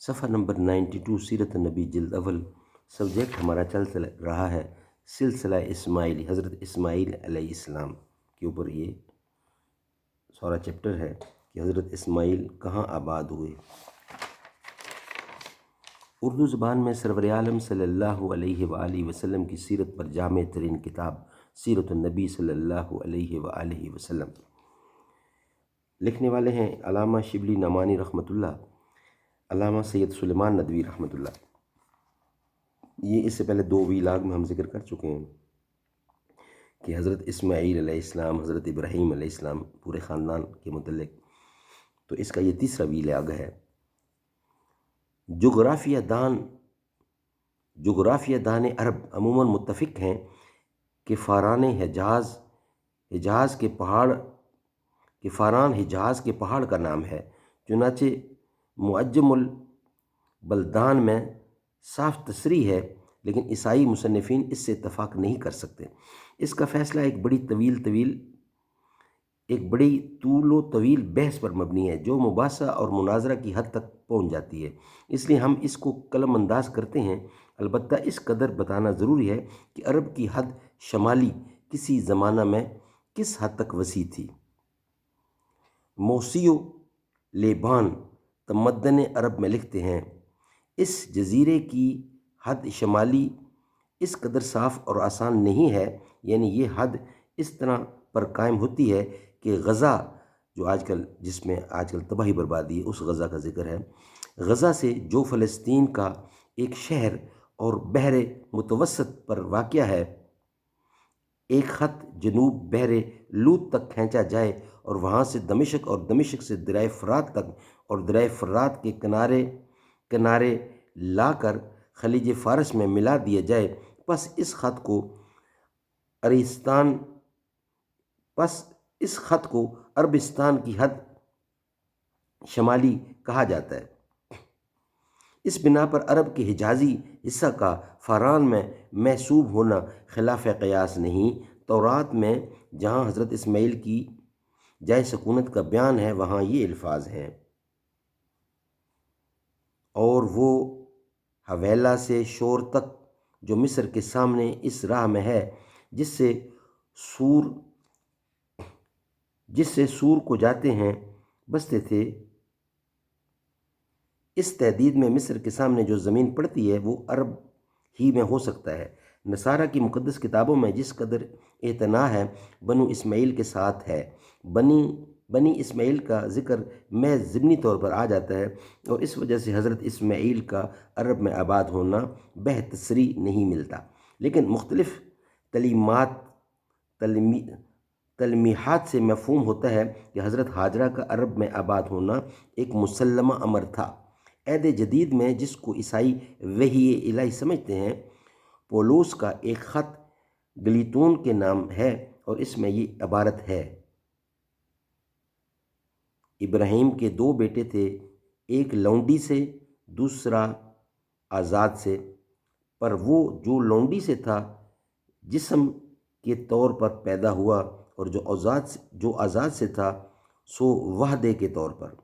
صفحہ نمبر 92، سیرت النبی جلد اول۔ سبجیکٹ ہمارا چل رہا ہے سلسلہ اسماعیلی، حضرت اسماعیل علیہ السلام کے اوپر یہ سورہ چیپٹر ہے کہ حضرت اسماعیل کہاں آباد ہوئے۔ اردو زبان میں سرور عالم صلی اللہ علیہ وآلہ وسلم کی سیرت پر جامع ترین کتاب سیرت النبی صلی اللہ علیہ وآلہ وسلم۔ لکھنے والے ہیں علامہ شبلی نعمانی رحمۃ اللہ، علامہ سید سلیمان ندوی رحمۃ اللہ۔ یہ اس سے پہلے 2 ویلاگ میں ہم ذکر کر چکے ہیں کہ حضرت اسماعیل علیہ السلام، حضرت ابراہیم علیہ السلام، پورے خاندان کے متعلق، تو اس کا یہ تیسرا ویلاگ ہے۔ جغرافیہ دان عرب عموماً متفق ہیں کہ فاران حجاز کے پہاڑ کا نام ہے، چنانچہ معجم البلدان میں صاف تصریح ہے، لیکن عیسائی مصنفین اس سے اتفاق نہیں کر سکتے۔ اس کا فیصلہ ایک بڑی طول و طویل بحث پر مبنی ہے جو مباحثہ اور مناظرہ کی حد تک پہنچ جاتی ہے، اس لیے ہم اس کو قلم انداز کرتے ہیں۔ البتہ اس قدر بتانا ضروری ہے کہ عرب کی حد شمالی کسی زمانہ میں کس حد تک وسیع تھی۔ موسیو لیبان تمدن عرب میں لکھتے ہیں، اس جزیرے کی حد شمالی اس قدر صاف اور آسان نہیں ہے، یعنی یہ حد اس طرح پر قائم ہوتی ہے کہ غزہ جس میں آج کل تباہی بربادی ہے، اس غزہ کا ذکر ہے۔ غزہ سے جو فلسطین کا ایک شہر اور بحر متوسط پر واقع ہے، ایک خط جنوب بحر لوط تک کھینچا جائے اور وہاں سے دمشق اور دمشق سے دریائے فرات تک اور دریائے فرات کے کنارے لا کر خلیج فارس میں ملا دیا جائے، پس اس خط کو عربستان کی حد شمالی کہا جاتا ہے۔ اس بنا پر عرب کے حجازی حصہ کا فاران میں محسوب ہونا خلاف قیاس نہیں۔ تورات میں جہاں حضرت اسماعیل کی جائے سکونت کا بیان ہے، وہاں یہ الفاظ ہیں: اور وہ حویلا سے شور تک جو مصر کے سامنے اس راہ میں ہے، جس سے سور کو جاتے ہیں، بستے تھے۔ اس تحدید میں مصر کے سامنے جو زمین پڑتی ہے وہ عرب ہی میں ہو سکتا ہے۔ نصارہ کی مقدس کتابوں میں جس قدر اعتنا ہے بنو اسماعیل کے ساتھ ہے، بنی اسماعیل کا ذکر محض ضمنی طور پر آ جاتا ہے، اور اس وجہ سے حضرت اسماعیل کا عرب میں آباد ہونا بہ تصریح نہیں ملتا، لیکن مختلف تلمیحات سے مفہوم ہوتا ہے کہ حضرت ہاجرہ کا عرب میں آباد ہونا ایک مسلمہ امر تھا۔ عہد جدید میں جس کو عیسائی وحی الہی سمجھتے ہیں، پولوس کا ایک خط گلیتون کے نام ہے اور اس میں یہ عبارت ہے: ابراہیم کے 2 بیٹے تھے، ایک لونڈی سے دوسرا آزاد سے، پر وہ جو لونڈی سے تھا جسم کے طور پر پیدا ہوا، اور جو آزاد سے تھا سو وحدے کے طور پر۔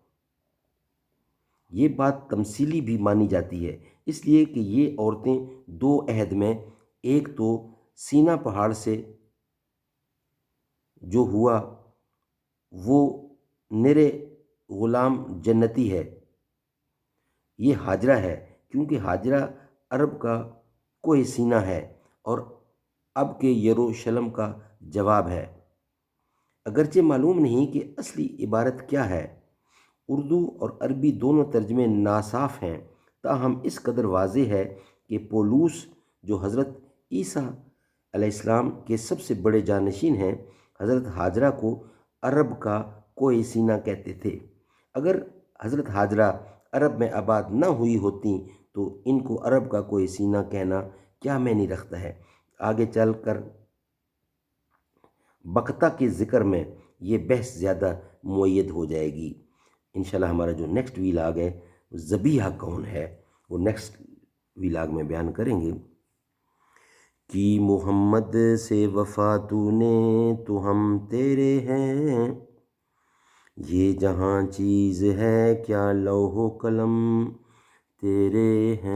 یہ بات تمثیلی بھی مانی جاتی ہے، اس لیے کہ یہ عورتیں 2 عہد میں، ایک تو سینا پہاڑ سے جو ہوا وہ نرے غلام جنتی ہے، یہ ہاجرہ ہے، کیونکہ ہاجرہ عرب کا کوہ سینا ہے اور اب کے یروشلم کا جواب ہے۔ اگرچہ معلوم نہیں کہ اصلی عبارت کیا ہے، اردو اور عربی دونوں ترجمے ناصاف ہیں، تاہم اس قدر واضح ہے کہ پولوس جو حضرت عیسیٰ علیہ السلام کے سب سے بڑے جانشین ہیں، حضرت ہاجرہ کو عرب کا کوہ سینا کہتے تھے۔ اگر حضرت ہاجرہ عرب میں آباد نہ ہوئی ہوتیں تو ان کو عرب کا کوہ سینا کہنا کیا معنی رکھتا ہے؟ آگے چل کر بقطہ کے ذکر میں یہ بحث زیادہ مؤید ہو جائے گی۔ انشاءاللہ ہمارا جو نیکسٹ ویلاگ ہے، ذبیحہ کون ہے، وہ نیکسٹ ویلاگ میں بیان کریں گے۔ کہ محمد سے وفا تو نے تو ہم تیرے ہیں، یہ جہاں چیز ہے کیا لوح و قلم، تیرے ہیں